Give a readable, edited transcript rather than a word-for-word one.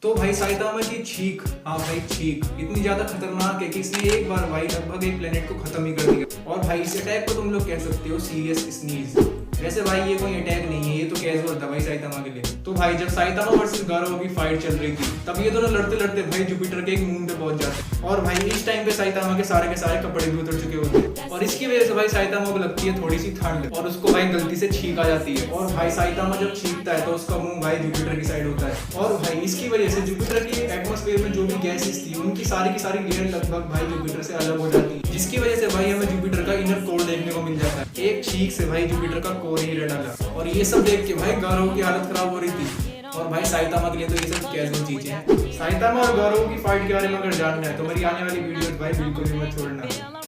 तो भाई साइतामा की छींक, हाँ भाई छींक इतनी ज्यादा खतरनाक है कि इसने एक बार भाई लगभग एक प्लेनेट को खत्म ही कर दिया। और भाई इस अटैक को तुम लोग कह सकते हो सीरियस स्नीज। वैसे भाई ये कोई अटैक नहीं है, ये तो कैजुअल था भाई साइतामा के लिए। तो भाई जब साइतामा वर्सेस गारो की फाइट चल रही थी तब ये दोनों लड़ते लड़ते भाई जुपिटर के एक मून पे पहुंच जाते और भाई इस टाइम पे साइतामा के सारे कपड़े भी उतर चुके होते हैं और इसकी वजह से भाई साइतामा को लगती है थोड़ी सी ठंड और उसको भाई गलती से छींक आ जाती है। और भाई साइतामा जब छींकता है तो उसका मुंह भाई जुपिटर की साइड होता है और भाई इसकी वजह से जुपिटर की एटमॉस्फेयर में जो भी गैसेस थी उनकी सारी लेयर लगभग भाई जुपिटर से अलग हो जाती है, जिसकी वजह से भाई हमें जुपिटर का इनर कोर देखने को मिल जाता है। एक छींक से भाई जुपिटर का कोर ही रह डाला और ये सब देख के भाई गारो की हालत खराब हो रही थी। और भाई साइतामा के लिए तो ये सब कैजुअल चीजें हैं। साइतामा और गारो की फाइट के बारे में अगर जानना है तो मेरी आने वाली वीडियोस भाई बिल्कुल भी मत छोड़ना।